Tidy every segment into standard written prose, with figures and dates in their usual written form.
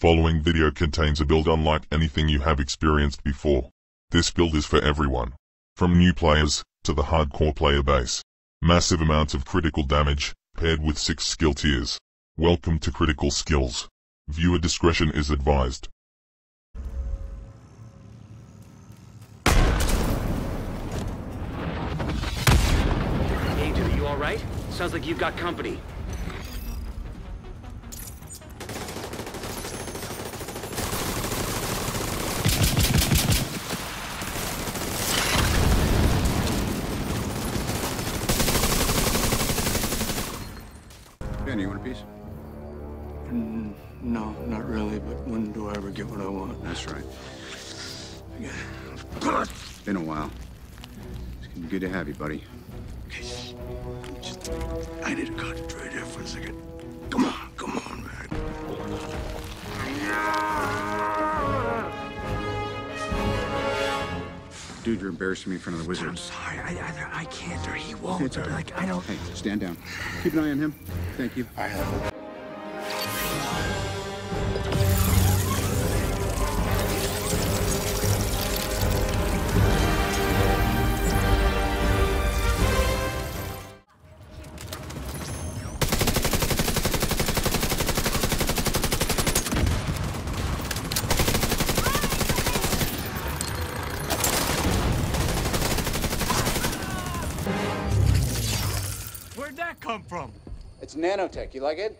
following video contains a build unlike anything you have experienced before. This build is for everyone, from new players to the hardcore player base. Massive amounts of critical damage, paired with 6 skill tiers. Welcome to Critical Skills. Viewer discretion is advised. Agent, are you alright? Sounds like you've got company. Danny, you want a piece? No, not really, but when do I ever get what I want? That's right. Yeah. Been a while. It's gonna be good to have you, buddy. I need to concentrate here for a second. Come on, man. Dude, you're embarrassing me in front of the wizard. I'm sorry, I can't or he won't. It's all right. Like, I don't... Hey, stand down. Keep an eye on him. Thank you. I have. Where'd that come from? It's nanotech. You like it?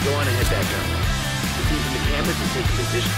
Go on ahead, back up. The team from the campus is taking position.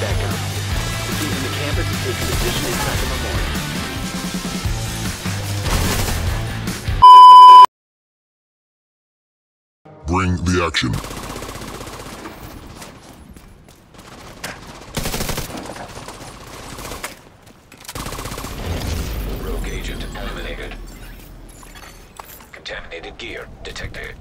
back up. Defusing the campus and taking position inside the memorial. Bring the action. Rogue agent eliminated. Contaminated gear detected.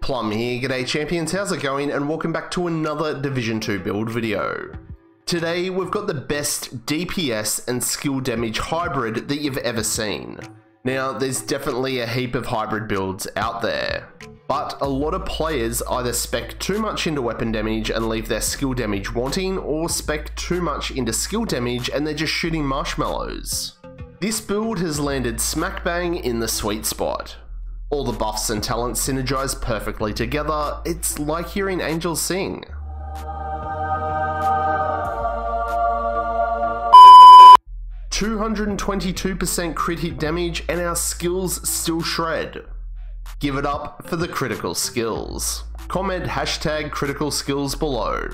Plum here, g'day champions, how's it going, and welcome back to another Division 2 build video. Today we've got the best DPS and skill damage hybrid that you've ever seen. Now there's definitely a heap of hybrid builds out there, but a lot of players either spec too much into weapon damage and leave their skill damage wanting, or spec too much into skill damage and they're just shooting marshmallows. This build has landed smack bang in the sweet spot. All the buffs and talents synergize perfectly together. It's like hearing angels sing. "222% crit hit damage and our skills still shred. Give it up for the critical skills. Comment hashtag critical skills below.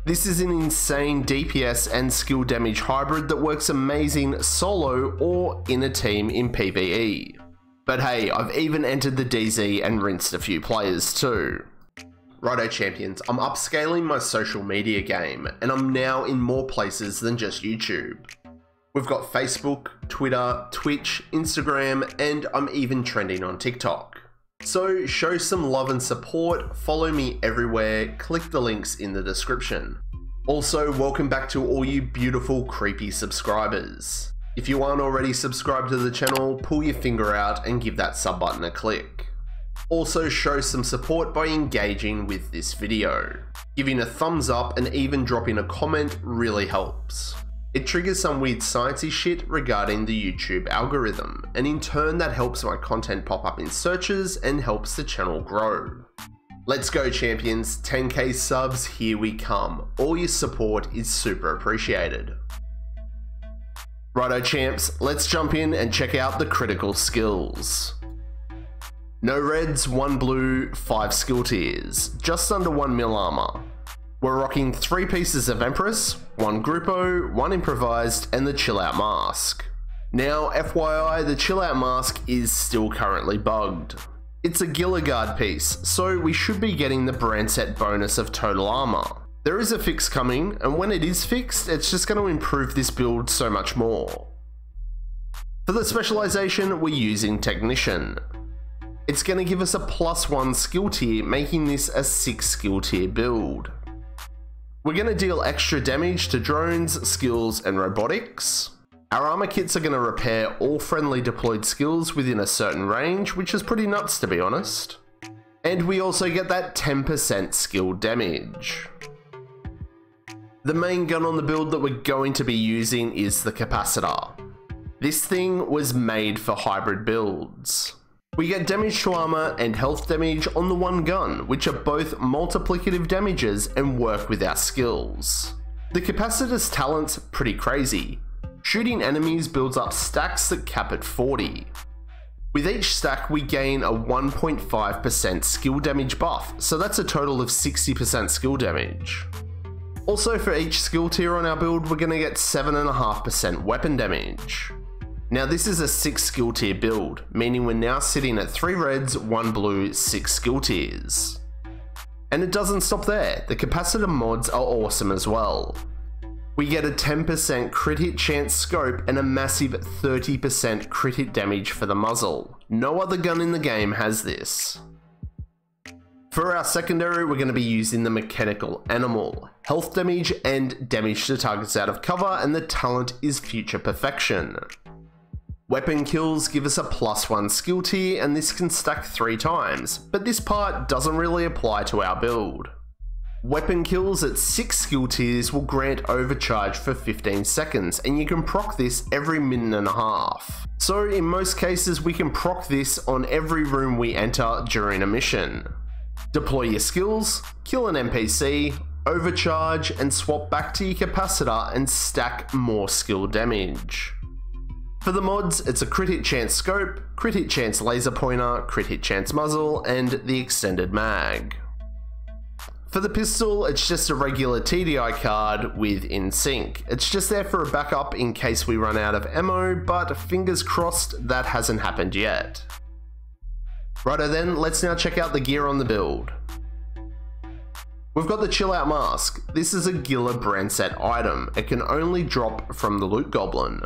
This is an insane DPS and skill damage hybrid that works amazing solo or in a team in PVE. But hey, I've even entered the DZ and rinsed a few players too. Righto champions, I'm upscaling my social media game, and I'm now in more places than just YouTube. We've got Facebook, Twitter, Twitch, Instagram, and I'm even trending on TikTok. So show some love and support, follow me everywhere, click the links in the description. Also, welcome back to all you beautiful creepy subscribers. If you aren't already subscribed to the channel, pull your finger out and give that sub button a click. Also show some support by engaging with this video. Giving a thumbs up and even dropping a comment really helps. It triggers some weird sciencey shit regarding the YouTube algorithm, and in turn that helps my content pop up in searches and helps the channel grow. Let's go champions, 10k subs, here we come. All your support is super appreciated. Righto champs, let's jump in and check out the critical skills. No reds, 1 blue, 5 skill tiers, just under 1 mil armor. We're rocking 3 pieces of Empress, 1 Gruppo, 1 improvised, and the chill out mask. Now FYI, the chill out mask is still currently bugged. It's a Gilligard piece, so we should be getting the brand set bonus of total armor. There is a fix coming, and when it is fixed, it's just going to improve this build so much more. For the specialization, we're using Technician. It's going to give us a +1 skill tier, making this a 6 skill tier build. We're going to deal extra damage to drones, skills, and robotics. Our armor kits are going to repair all friendly deployed skills within a certain range, which is pretty nuts to be honest. And we also get that 10% skill damage. The main gun on the build that we're going to be using is the capacitor. This thing was made for hybrid builds. We get damage to armor and health damage on the one gun, which are both multiplicative damages and work with our skills. The capacitor's talent's pretty crazy. Shooting enemies builds up stacks that cap at 40. With each stack we gain a 1.5% skill damage buff, so that's a total of 60% skill damage. Also for each skill tier on our build, we're going to get 7.5% weapon damage. Now this is a 6 skill tier build, meaning we're now sitting at 3 reds, 1 blue, 6 skill tiers. And it doesn't stop there, the capacitor mods are awesome as well. We get a 10% crit hit chance scope and a massive 30% crit hit damage for the muzzle. No other gun in the game has this. For our secondary, we're going to be using the mechanical animal. Health damage and damage to targets out of cover, and the talent is future perfection. Weapon kills give us a +1 skill tier, and this can stack 3 times, but this part doesn't really apply to our build. Weapon kills at 6 skill tiers will grant overcharge for 15 seconds, and you can proc this every minute and a half. So in most cases we can proc this on every room we enter during a mission. Deploy your skills, kill an NPC, overcharge, and swap back to your capacitor and stack more skill damage. For the mods, it's a crit hit chance scope, crit hit chance laser pointer, crit hit chance muzzle, and the extended mag. For the pistol, it's just a regular TDI card with in sync. It's just there for a backup in case we run out of ammo, but fingers crossed that hasn't happened yet. Righto then, let's now check out the gear on the build. We've got the Chill Out Mask. This is a Gila brand set item. It can only drop from the Loot Goblin.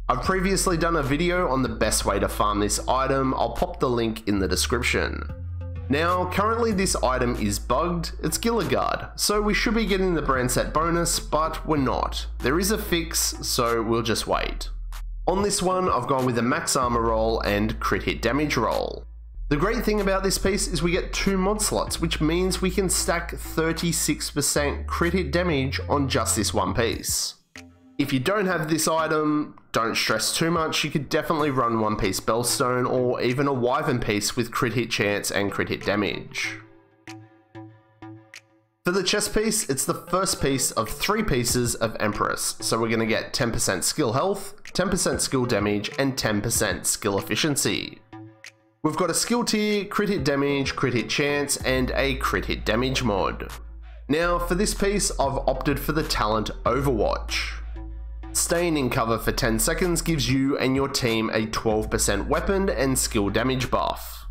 I've previously done a video on the best way to farm this item. I'll pop the link in the description. Now, currently this item is bugged, it's Gila Guard, so we should be getting the brand set bonus, but we're not. There is a fix, so we'll just wait. On this one, I've gone with a max armor roll and crit hit damage roll. The great thing about this piece is we get 2 mod slots, which means we can stack 36% crit hit damage on just this one piece. If you don't have this item, don't stress too much. You could definitely run one piece Bellstone or even a Wyvern piece with crit hit chance and crit hit damage. For the chest piece, it's the first piece of 3 pieces of Empress, so we're going to get 10% skill health, 10% skill damage, and 10% skill efficiency. We've got a skill tier, crit hit damage, crit hit chance, and a crit hit damage mod. Now for this piece, I've opted for the talent Overwatch. Staying in cover for 10 seconds gives you and your team a 12% weapon and skill damage buff.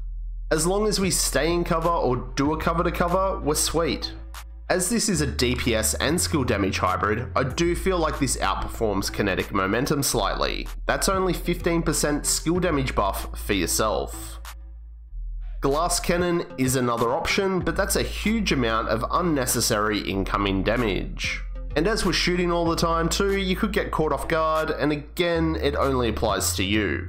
As long as we stay in cover or do a cover to cover, we're sweet. As this is a DPS and skill damage hybrid, I do feel like this outperforms kinetic momentum slightly. That's only 15% skill damage buff for yourself. Glass Cannon is another option, but that's a huge amount of unnecessary incoming damage. And as we're shooting all the time too, you could get caught off guard, and again, it only applies to you.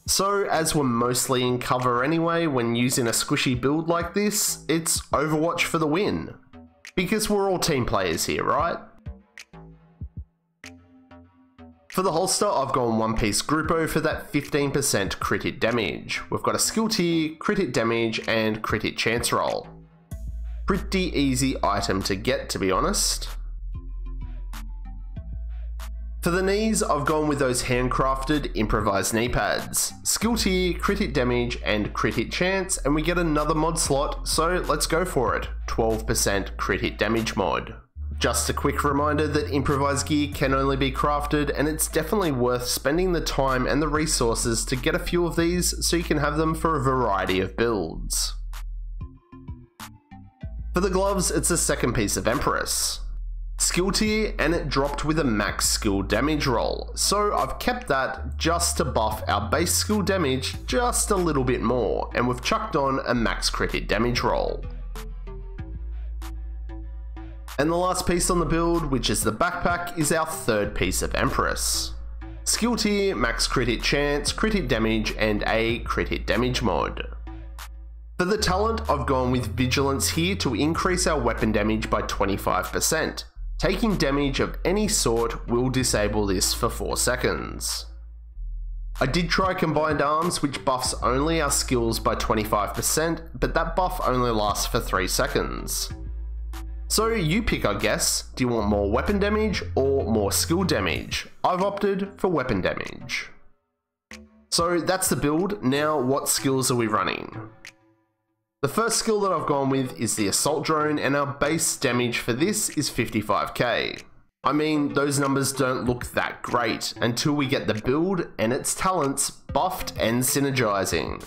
So as we're mostly in cover anyway when using a squishy build like this, it's Overwatch for the win. Because we're all team players here, right? For the holster, I've gone one piece Gruppo for that 15% crit hit damage. We've got a skill tier, crit hit damage, and crit hit chance roll. Pretty easy item to get, to be honest. For the knees, I've gone with those handcrafted improvised knee pads. Skill tier, crit hit damage, and crit hit chance, and we get another mod slot, so let's go for it. 12% crit hit damage mod. Just a quick reminder that improvised gear can only be crafted, and it's definitely worth spending the time and the resources to get a few of these so you can have them for a variety of builds. For the gloves, it's the second piece of Empress. Skill tier, and it dropped with a max skill damage roll, so I've kept that just to buff our base skill damage just a little bit more, and we've chucked on a max crit hit damage roll. And the last piece on the build, which is the backpack, is our third piece of Empress. Skill tier, max crit hit chance, crit hit damage, and a crit hit damage mod. For the talent, I've gone with Vigilance here to increase our weapon damage by 25%. Taking damage of any sort will disable this for 4 seconds. I did try Combined Arms, which buffs only our skills by 25%, but that buff only lasts for 3 seconds. So you pick, I guess. Do you want more weapon damage or more skill damage? I've opted for weapon damage. So that's the build. Now what skills are we running? The first skill that I've gone with is the Assault Drone, and our base damage for this is 55k. I mean, those numbers don't look that great until we get the build and its talents buffed and synergizing.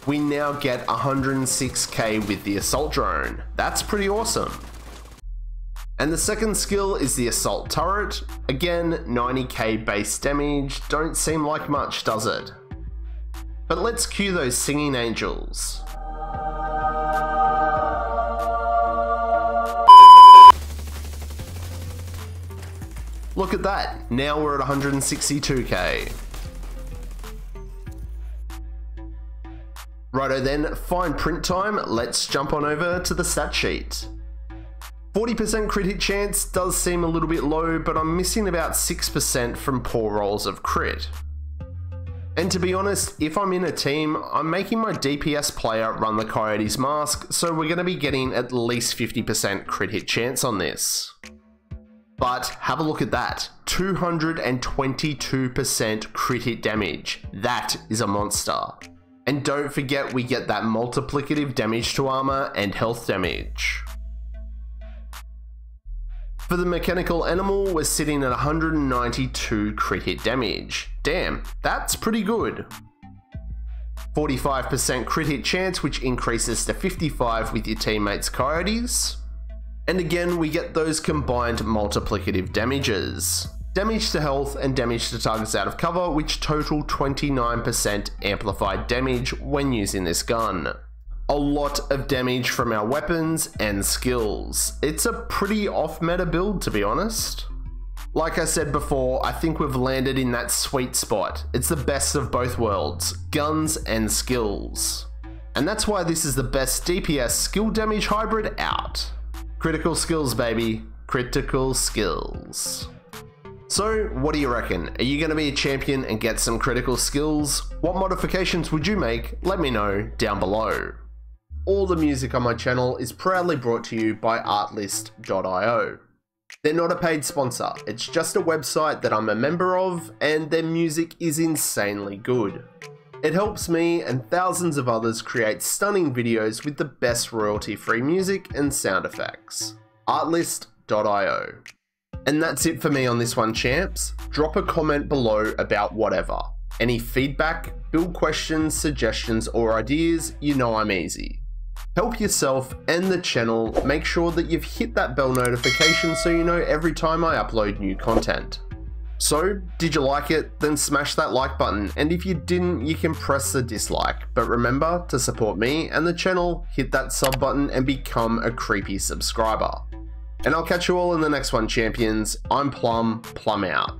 We now get 106k with the Assault Drone. That's pretty awesome. And the second skill is the assault turret. Again, 90k base damage, don't seem like much, does it? But let's cue those singing angels. Look at that, now we're at 162k. Righto then, fine print time, let's jump on over to the stat sheet. 40% crit hit chance does seem a little bit low, but I'm missing about 6% from poor rolls of crit. And to be honest, if I'm in a team, I'm making my DPS player run the Coyote's mask, so we're going to be getting at least 50% crit hit chance on this. But have a look at that, 222% crit hit damage. That is a monster. And don't forget we get that multiplicative damage to armor and health damage. For the mechanical animal, we're sitting at 192 crit hit damage. Damn, that's pretty good. 45% crit hit chance, which increases to 55 with your teammates' coyotes. And again, we get those combined multiplicative damages. Damage to health and damage to targets out of cover, which total 29% amplified damage when using this gun. A lot of damage from our weapons and skills. It's a pretty off-meta build, to be honest. Like I said before, I think we've landed in that sweet spot. It's the best of both worlds, guns and skills. And that's why this is the best DPS skill damage hybrid out. Critical skills, baby. Critical skills. So, what do you reckon? Are you going to be a champion and get some critical skills? What modifications would you make? Let me know down below. All the music on my channel is proudly brought to you by artlist.io. They're not a paid sponsor, it's just a website that I'm a member of, and their music is insanely good. It helps me and thousands of others create stunning videos with the best royalty-free music and sound effects. Artlist.io. And that's it for me on this one, champs. Drop a comment below about whatever. Any feedback, build questions, suggestions, or ideas, you know I'm easy. Help yourself and the channel, make sure that you've hit that bell notification so you know every time I upload new content. So, did you like it? Then smash that like button, and if you didn't, you can press the dislike. But remember, to support me and the channel, hit that sub button and become a creepy subscriber. And I'll catch you all in the next one, champions. I'm Plum out.